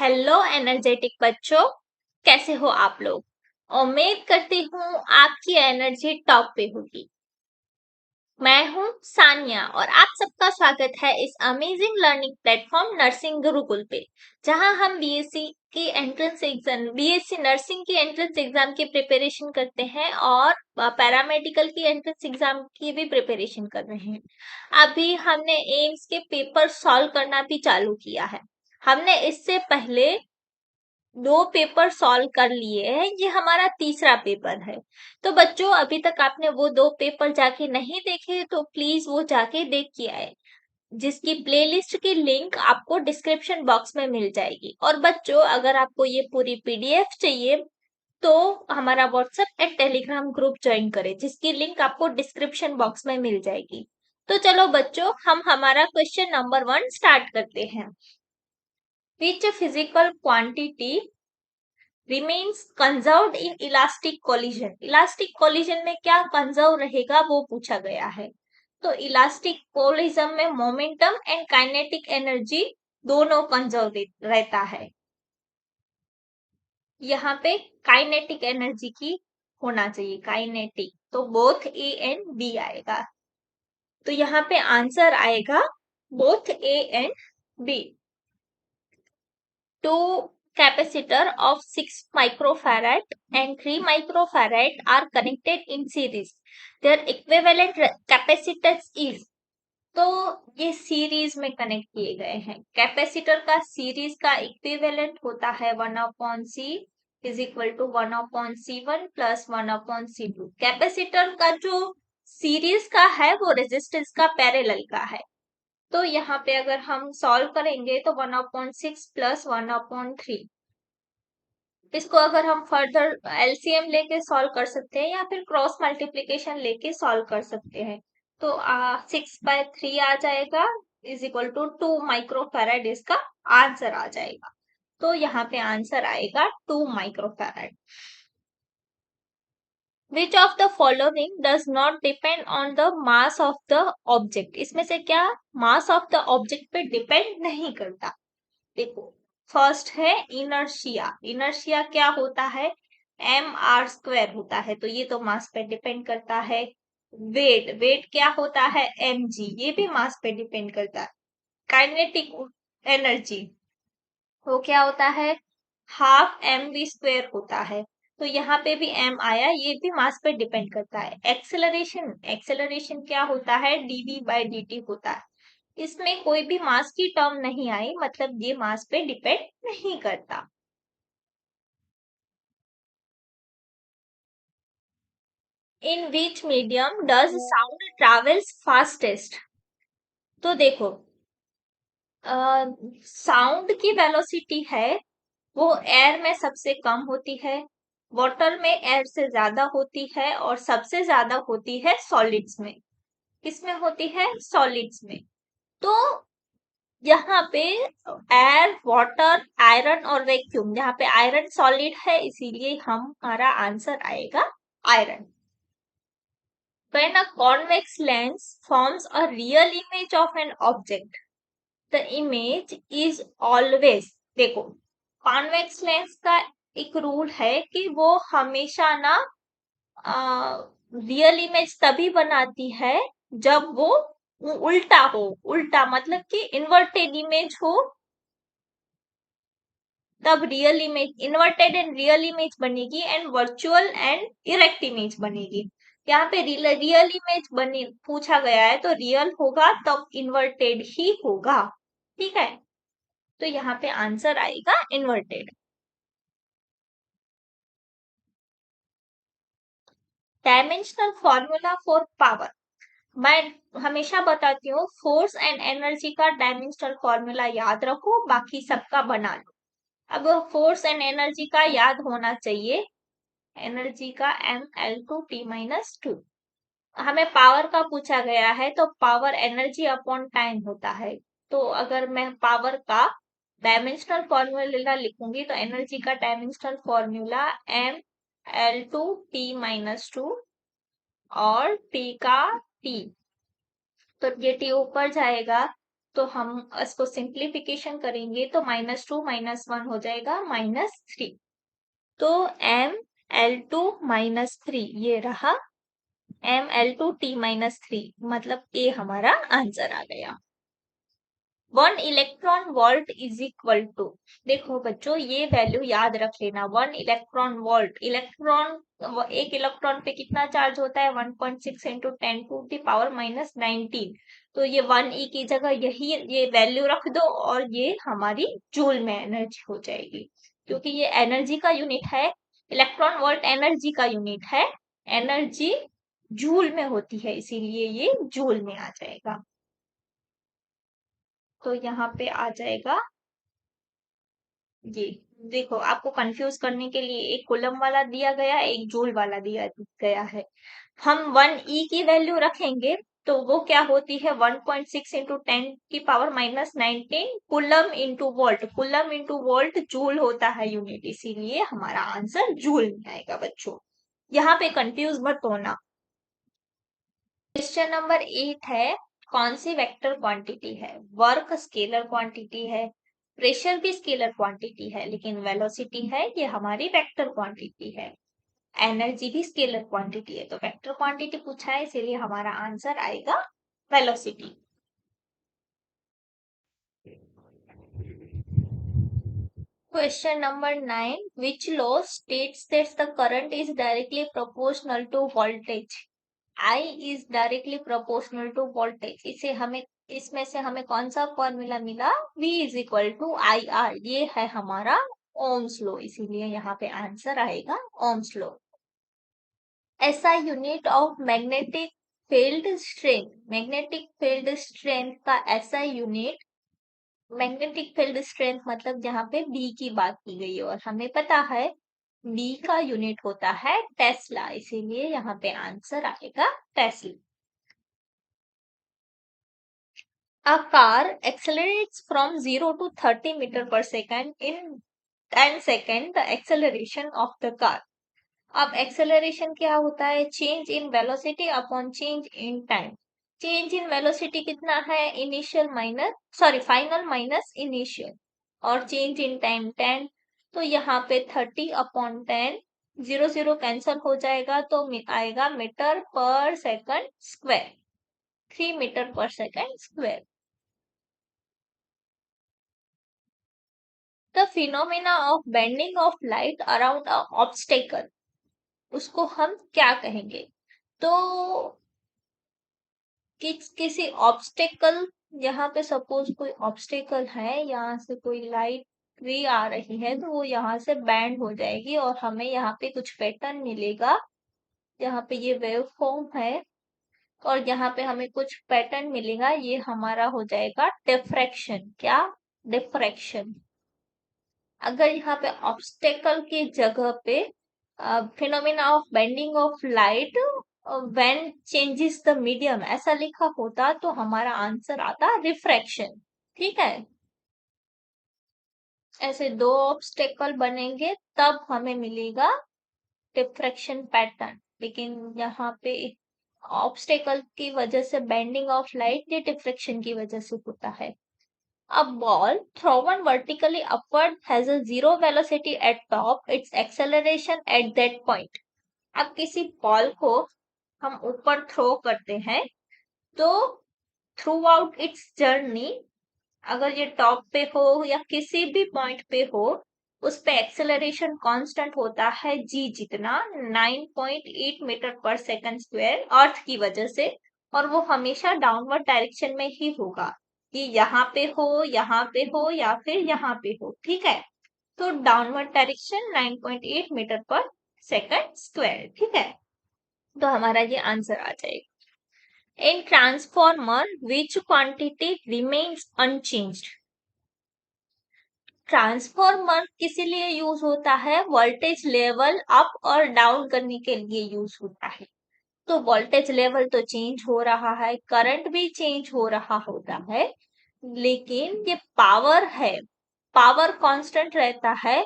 Hello energetic बच्चों, कैसे हो आप लोग। उम्मीद करती हूँ आपकी एनर्जी टॉप पे होगी। मैं हूँ सानिया और आप सबका स्वागत है इस amazing learning platform nursing Gurukul पे, जहाँ हम बीएससी नर्सिंग की एंट्रेंस एग्जाम की प्रिपरेशन करते हैं और पैरामेडिकल की एंट्रेंस एग्जाम की भी प्रिपरेशन कर रहे हैं। अभी हमने एम्स के पेपर सॉल्व करना भी चालू किया है। हमने इससे पहले 2 पेपर सॉल्व कर लिए हैं, ये हमारा तीसरा पेपर है। तो बच्चों, अभी तक आपने वो 2 पेपर जाके नहीं देखे तो प्लीज वो जाके देख के आए, जिसकी प्लेलिस्ट की लिंक आपको डिस्क्रिप्शन बॉक्स में मिल जाएगी। और बच्चों, अगर आपको ये पूरी पीडीएफ चाहिए तो हमारा WhatsApp and Telegram group join करें, जिसकी लिंक आपको डिस्क्रिप्शन बॉक्स में मिल जाएगी। तो चलो बच्चों, हम हमारा क्वेश्चन नंबर 1 स्टार्ट करते हैं। Which physical quantity remains conserved in elastic collision। Elastic collision में क्या कंजर्व रहेगा वो पूछा गया है। तो इलास्टिक कोलिजन में मोमेंटम एंड काइनेटिक एनर्जी दोनों कंजर्व रहता है। यहाँ पे काइनेटिक एनर्जी की होना चाहिए, काइनेटिक, तो बोथ ए एंड बी आएगा। तो यहाँ पे आंसर आएगा both A and B. Two capacitor of 6 microfarad and 3 microfarad are connected in series. Their equivalent capacitance is। तो ये सीरीज में कनेक्ट किए गए हैं। कैपेसिटर का सीरीज का इक्विवेलेंट होता है 1/c is equal to 1/c1 plus 1/c2। Capacitor का जो सीरीज का है वो रेजिस्टेंस का पैरेलल का है। तो यहाँ पे अगर हम सॉल्व करेंगे तो 1/6 प्लस 1/3, इसको अगर हम फर्दर एलसीएम लेके सॉल्व कर सकते हैं या फिर क्रॉस मल्टीप्लीकेशन लेके सॉल्व कर सकते हैं। तो 6/3 आ जाएगा इज इक्वल टू 2 माइक्रोफैराड, इसका आंसर आ जाएगा। तो यहाँ पे आंसर आएगा 2 microfarad. Which of the following does not depend on the mass of the object? इसमें से क्या mass of the object पे डिपेंड नहीं करता। देखो, फर्स्ट है इनर्शिया। इनर्शिया क्या होता है? mr² होता है, तो ये तो मास पे डिपेंड करता है। वेट, वेट क्या होता है? mg, ये भी मास पे डिपेंड करता है। काइनेटिक एनर्जी वो क्या होता है? हाफ mv² होता है, तो यहाँ पे भी m आया, ये भी मास पे डिपेंड करता है। एक्सेलरेशन, एक्सेलरेशन क्या होता है? dv/dt होता है। इसमें कोई भी मास की टर्म नहीं आई, मतलब ये मास पे डिपेंड नहीं करता। In which medium does sound travels fastest? तो देखो, साउंड की वेलोसिटी है वो एयर में सबसे कम होती है, वाटर में एयर से ज्यादा होती है, और सबसे ज्यादा होती है सॉलिड्स में। किसमें होती है? सॉलिड्स में। तो यहाँ पे एयर, वाटर, आयरन और वैक्यूम, यहाँ पे आयरन सॉलिड है इसीलिए हमारा आंसर आएगा iron. When a convex lens forms a real image of an object, the image is always, देखो, कॉन्वेक्स लेंस का एक रूल है कि वो हमेशा ना रियल इमेज तभी बनाती है जब वो उल्टा हो। उल्टा मतलब कि इन्वर्टेड इमेज हो, तब real image, inverted and real image बनेगी, and virtual and erect image बनेगी। यहाँ पे रियल इमेज बनी पूछा गया है, तो रियल होगा तब इन्वर्टेड ही होगा। ठीक है, तो यहाँ पे आंसर आएगा inverted. Dimensional formula for power, मैं हमेशा बताती हूँ फोर्स एंड एनर्जी का डायमेंशनल फॉर्मूला याद रखो, बाकी सबका बना लो। अब फोर्स एंड एनर्जी का याद होना चाहिए, एनर्जी का mL2T-2। हमें पावर का पूछा गया है, तो पावर एनर्जी अपॉन टाइम होता है। तो अगर मैं पावर का डायमेंशनल फॉर्मूला लिखूंगी तो एनर्जी का डायमेंशनल फॉर्मूला mL2T-2 और T का T, तो ये T ऊपर जाएगा तो हम इसको सिंप्लीफिकेशन करेंगे तो -2 -1 हो जाएगा -3। तो ML2 -3 ये रहा ML2T-3, मतलब ए हमारा आंसर आ गया। 1 electron volt is equal to, देखो बच्चों ये वैल्यू याद रख लेना। 1 इलेक्ट्रॉन वोल्ट, एक इलेक्ट्रॉन पे कितना चार्ज होता है? 1.6 इंटू 10⁻⁻19। तो ये 1e की जगह यही ये वैल्यू रख दो और ये हमारी जूल में एनर्जी हो जाएगी, क्योंकि ये एनर्जी का यूनिट है। इलेक्ट्रॉन वोल्ट एनर्जी का यूनिट है, एनर्जी जूल में होती है, इसीलिए ये जूल में आ जाएगा। तो यहाँ पे आ जाएगा ये। देखो आपको कंफ्यूज करने के लिए एक कूलम वाला दिया गया, एक जूल वाला दिया गया है। हम 1e की वैल्यू रखेंगे तो वो क्या होती है? 1.6 into 10⁻⁻19 coulomb into volt. Coulomb into volt joule होता है यूनिट, इसीलिए हमारा आंसर जूल में आएगा बच्चों। यहाँ पे कंफ्यूज मत होना। क्वेश्चन नंबर 8 है, कौन सी वेक्टर क्वांटिटी है? वर्क स्केलर क्वांटिटी है, प्रेशर भी स्केलर क्वांटिटी है, लेकिन वेलोसिटी है ये हमारी वेक्टर क्वांटिटी है। एनर्जी भी स्केलर क्वांटिटी है, तो वेक्टर क्वांटिटी पूछा है, इसीलिए हमारा आंसर आएगा velocity. Question number 9, which law states that the current is directly proportional to voltage? I is directly proportional to voltage. इसमें से हमें कौन सा फॉर्मूला मिला? V is equal to IR। ये है हमारा ओम्स लॉ, इसीलिए यहाँ पे आंसर आएगा ओम्स लॉ। ऐसा unit of magnetic field strength, magnetic field strength का ऐसा यूनिट, मैग्नेटिक फील्ड स्ट्रेंथ मतलब जहाँ पे B की बात की गई है, और हमें पता है B का यूनिट होता है टेस्ला, इसीलिए यहाँ पे आंसर आएगा Tesla. A car accelerates from 0 to 30 meter per second in 10 seconds. The acceleration of the car. अब acceleration क्या होता है? Change in velocity upon change in time. Change in velocity कितना है? फाइनल माइनस इनिशियल, और change in time 10। तो यहाँ पे 30 अपॉन 10, 0 कैंसल हो जाएगा, तो आएगा मीटर पर सेकंड स्क्वायर, 3 मीटर पर second square. The phenomena of bending of light around a obstacle, उसको हम क्या कहेंगे? तो किसी ऑब्स्टेकल, यहाँ पे सपोज कोई ऑब्स्टेकल है, यहाँ से कोई लाइट भी आ रही है, तो वो यहाँ से बैंड हो जाएगी और हमें यहाँ पे कुछ पैटर्न मिलेगा। यहाँ पे ये वेव फॉर्म है और यहाँ पे हमें कुछ पैटर्न मिलेगा, ये हमारा हो जाएगा डिफ्रैक्शन। क्या? डिफ्रैक्शन। अगर यहाँ पे ऑब्स्टेकल की जगह पे phenomena of bending of light when changes the medium ऐसा लिखा होता, तो हमारा आंसर आता रिफ्रैक्शन। ठीक है, ऐसे दो ऑब्स्टेकल बनेंगे तब हमें मिलेगा डिफ्रैक्शन पैटर्न, लेकिन यहाँ पे ऑब्स्टेकल की वजह से बेंडिंग ऑफ लाइट ये डिफ्रैक्शन की वजह से होता है। A ball thrown vertically upward has a zero velocity at top, its acceleration at that point. अब किसी बॉल को हम ऊपर थ्रो करते हैं, तो थ्रू आउट इट्स जर्नी, अगर ये टॉप पे हो या किसी भी पॉइंट पे हो, उस पे एक्सेलरेशन कांस्टेंट होता है जी जितना, 9.8 मीटर पर सेकंड स्क्वायर अर्थ की वजह से, और वो हमेशा डाउनवर्ड डायरेक्शन में ही होगा, कि यहाँ पे हो, यहाँ पे हो या फिर यहाँ पे हो। ठीक है, तो डाउनवर्ड डायरेक्शन 9.8 मीटर पर सेकंड स्क्वायर। ठीक है, तो हमारा ये आंसर आ जाएगा। In transformer, which quantity remains unchanged? Transformer किस लिए यूज होता है? वोल्टेज लेवल अप और डाउन करने के लिए यूज होता है। तो वोल्टेज लेवल तो चेंज हो रहा है, करंट भी चेंज हो रहा होता है, लेकिन ये पावर है, पावर कांस्टेंट रहता है।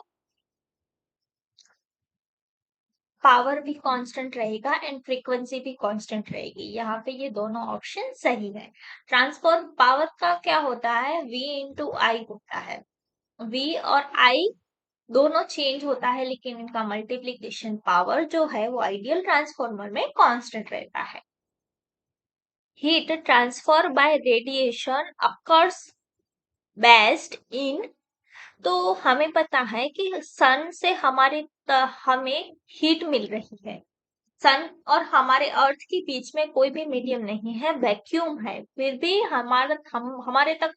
पावर भी कांस्टेंट रहेगा एंड फ्रीक्वेंसी भी कांस्टेंट रहेगी। यहाँ पे ये दोनों ऑप्शन सही है। ट्रांसफर पावर का क्या होता है, V इंटू आई होता है। V और I दोनों चेंज होता है, लेकिन इनका मल्टीप्लीकेशन पावर जो है वो आइडियल ट्रांसफॉर्मर में कांस्टेंट रहता है। Heat transfer by radiation occurs best in, तो हमें पता है कि सन से हमें हीट मिल रही है। सन और हमारे अर्थ के बीच में कोई भी मीडियम नहीं है, वैक्यूम है, फिर भी हमारे तक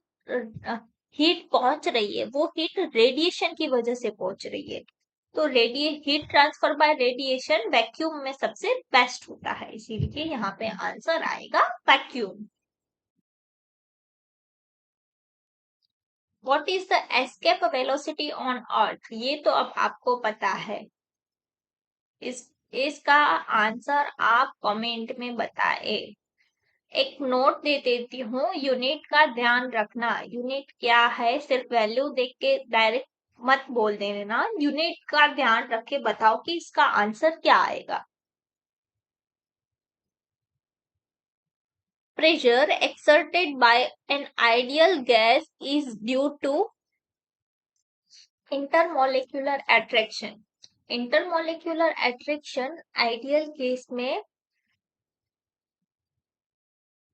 हीट पहुंच रही है। वो हीट रेडिएशन की वजह से पहुंच रही है। तो heat transfer by radiation vacuum में सबसे बेस्ट होता है, इसीलिए यहाँ पे आंसर आएगा vacuum. What is the escape velocity on earth, ये तो अब आपको पता है। इस इसका आंसर आप कमेंट में बताए। एक नोट दे देती हूँ, यूनिट का ध्यान रखना। यूनिट क्या है, सिर्फ वैल्यू देख के डायरेक्ट मत बोल देना। यूनिट का ध्यान रख के बताओ कि इसका आंसर क्या आएगा। Pressure exerted by an ideal gas is due to intermolecular attraction. Intermolecular attraction ideal case में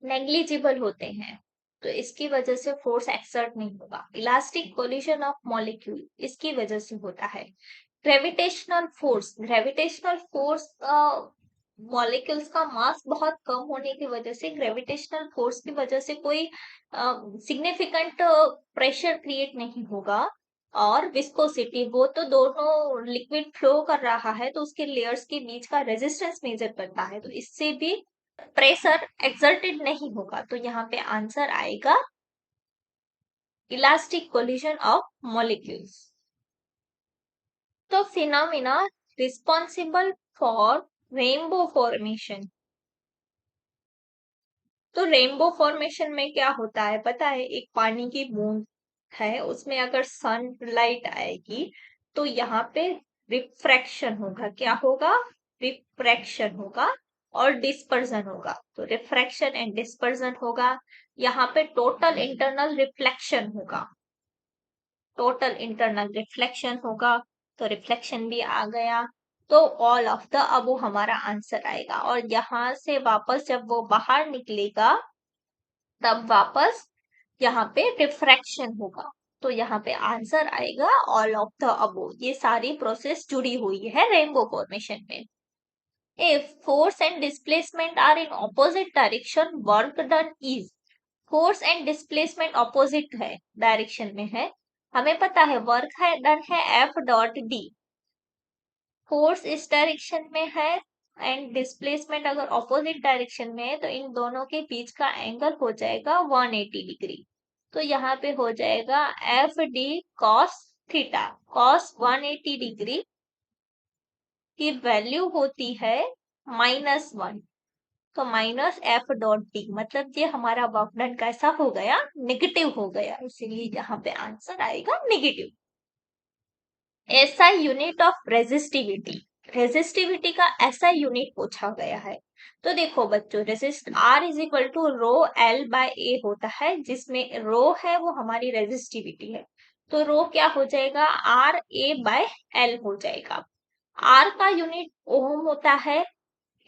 नेग्लिजिबल होते हैं, तो इसकी वजह से फोर्स एक्सर्ट नहीं होगा। इलास्टिक कोलिजन ऑफ मॉलिक्यूल इसकी वजह से होता है। ग्रेविटेशनल फोर्स मॉलिक्यूल्स का मास बहुत कम होने की वजह से, ग्रेविटेशनल फोर्स की वजह से कोई सिग्निफिकेंट प्रेशर क्रिएट नहीं होगा। और विस्कोसिटी, वो तो दोनों लिक्विड फ्लो कर रहा है तो उसके लेयर्स के बीच का रेजिस्टेंस मेजर करता है, तो इससे भी प्रेशर एक्सर्टेड नहीं होगा। तो यहाँ पे आंसर आएगा इलास्टिक कोलिजन ऑफ मॉलिक्यूल्स। तो phenomena responsible for rainbow formation, तो रेनबो फॉर्मेशन में क्या होता है पता है, एक पानी की बूंद है, उसमें अगर सनलाइट आएगी तो यहाँ पे रिफ्रैक्शन होगा। क्या होगा, रिफ्रैक्शन होगा और डिस्पर्जन होगा। तो रिफ्रैक्शन एंड डिस्पर्जन होगा। यहाँ पे टोटल इंटरनल रिफ्लेक्शन होगा, टोटल इंटरनल रिफ्लेक्शन होगा। तो रिफ्लेक्शन भी आ गया, तो ऑल ऑफ द अबो हमारा आंसर आएगा। और यहाँ से वापस जब वो बाहर निकलेगा तब वापस यहाँ पे रिफ्रैक्शन होगा। तो यहाँ पे आंसर आएगा ऑल ऑफ द अबो। ये सारी प्रोसेस जुड़ी हुई है रेनबो फॉर्मेशन में। If force and displacement are in opposite direction, work done is. Force and displacement opposite है, डायरेक्शन में है। हमें पता है वर्क है डन है एफ डॉट डी। फोर्स इस डायरेक्शन में है एंड डिस्प्लेसमेंट अगर ऑपोजिट डायरेक्शन में है, तो इन दोनों के बीच का एंगल हो जाएगा 180 डिग्री। तो यहाँ पे हो जाएगा F D cos theta. Cos 180 degree की वैल्यू होती है -1। तो माइनस एफ डॉट डी, मतलब ये हमारा वर्क डन कैसा हो गया, नेगेटिव हो गया, इसीलिए यहाँ पे आंसर आएगा नेगेटिव। ऐसा यूनिट ऑफ रेजिस्टिविटी, रेजिस्टिविटी का ऐसा यूनिट पूछा गया है। तो देखो बच्चों, resist R is equal to rho L by A होता है, जिसमें रो है वो हमारी रेजिस्टिविटी है। तो रो क्या हो जाएगा, आर ए बाय एल हो जाएगा। आर का यूनिट ओम होता है,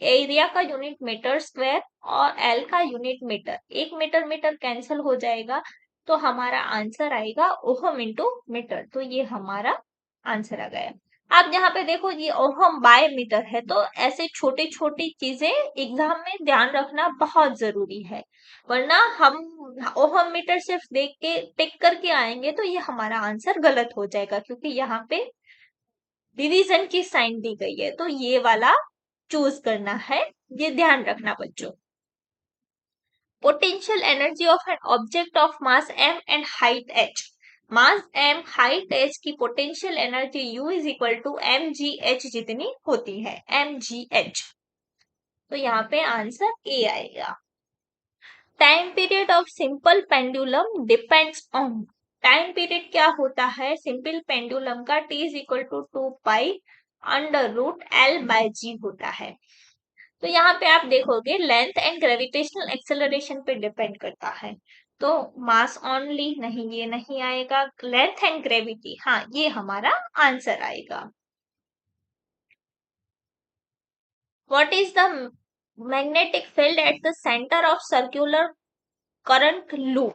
एरिया का यूनिट मीटर स्क्वायर और एल का यूनिट मीटर। एक मीटर मीटर कैंसिल हो जाएगा, तो हमारा आंसर आएगा ओहम इंटू मीटर। तो ये हमारा आंसर आ गया। आप यहाँ पे देखो ये ओहम बाय मीटर है, तो ऐसे छोटी छोटी चीजें एग्जाम में ध्यान रखना बहुत जरूरी है, वरना हम ओहम मीटर सिर्फ देख के टिक करके आएंगे तो ये हमारा आंसर गलत हो जाएगा, क्योंकि यहाँ पे डिवीजन की साइन दी गई है, तो ये वाला चूज करना है, ये ध्यान रखना बच्चों। Potential energy of an object of mass m and height h, mass m height h की potential energy u is equal to mgh जितनी होती है, mgh। तो यहाँ पे आंसर ए आएगा। Time period of simple pendulum depends on, time period क्या होता है सिंपल पेंडुलम का, t is equal to 2 pi √L/g होता है। तो यहाँ पे आप देखोगे लेंथ एंड ग्रेविटेशनल एक्सेलरेशन पे डिपेंड करता है। तो मास ओनली नहीं, ये नहीं आएगा। लेंथ एंड ग्रेविटी, हाँ ये हमारा आंसर आएगा। What is the magnetic field at the centre of circular current loop?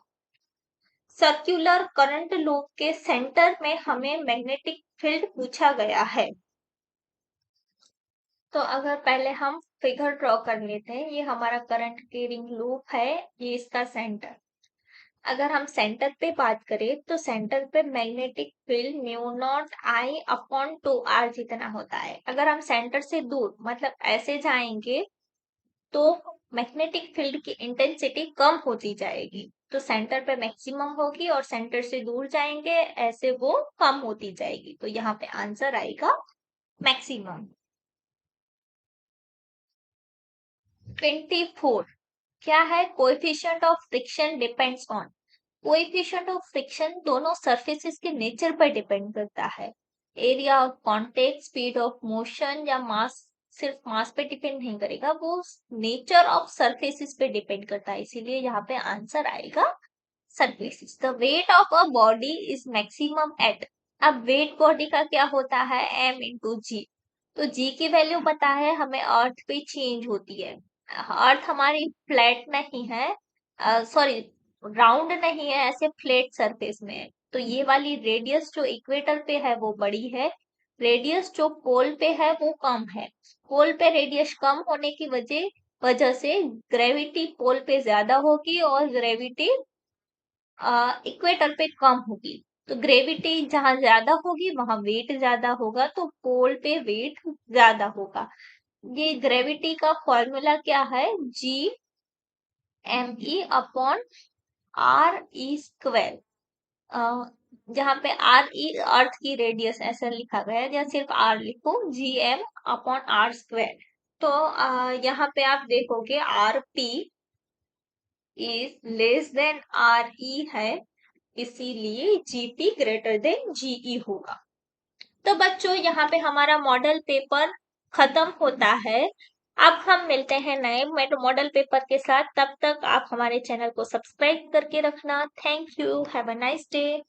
Circular current loop के सेंटर में हमें मैग्नेटिक फील्ड पूछा गया है। तो अगर पहले हम फिगर ड्रॉ कर लेते हैं, ये हमारा करंट कैरिंग लूप है, ये इसका सेंटर। अगर हम सेंटर पे बात करें तो सेंटर पे मैग्नेटिक फील्ड μ0I/2R जितना होता है। अगर हम सेंटर से दूर मतलब ऐसे जाएंगे तो मैग्नेटिक फील्ड की इंटेंसिटी कम होती जाएगी। तो सेंटर पे मैक्सिमम होगी और सेंटर से दूर जाएंगे ऐसे वो कम होती जाएगी। तो यहाँ पे आंसर आएगा मैक्सिमम। 24 क्या है? Coefficient of friction depends on. Coefficient of friction दोनों सरफेसेस के नेचर पर डिपेंड करता है। Area of contact, speed of motion या मास, सिर्फ मास पे डिपेंड नहीं करेगा, वो नेचर ऑफ सरफेसेस पे डिपेंड करता है। इसीलिए यहाँ पे आंसर आएगा surfaces. The weight of a body is maximum at. अब वेट बॉडी का क्या होता है? m/g। तो g की वैल्यू पता है हमें, अर्थ पे चेंज होती है। अर्थ हमारी फ्लैट नहीं है, सॉरी राउंड नहीं है, ऐसे फ्लैट सरफेस में है। तो ये वाली रेडियस जो इक्वेटर पे है वो बड़ी है, रेडियस जो पोल पे है वो कम है। पोल पे रेडियस कम होने की वजह वजह से ग्रेविटी पोल पे ज्यादा होगी और ग्रेविटी इक्वेटर पे कम होगी। तो ग्रेविटी जहां ज्यादा होगी वहां वेट ज्यादा होगा, तो पोल पे वेट ज्यादा होगा। ये ग्रेविटी का फॉर्मूला क्या है? G m/r(e)/2। जहाँ पे r(e) अर्थ की रेडियस ऐसा लिखा गया है, या सिर्फ r लिखो, Gm/r²। तो यहाँ पे आप देखोगे Rp is less than Re है, इसीलिए Gp ग्रेटर देन Ge होगा। तो बच्चों यहाँ पे हमारा मॉडल पेपर खत्म होता है। अब हम मिलते हैं नए मॉडल पेपर के साथ। तब तक आप हमारे चैनल को सब्सक्राइब करके रखना। Thank you, have a nice day.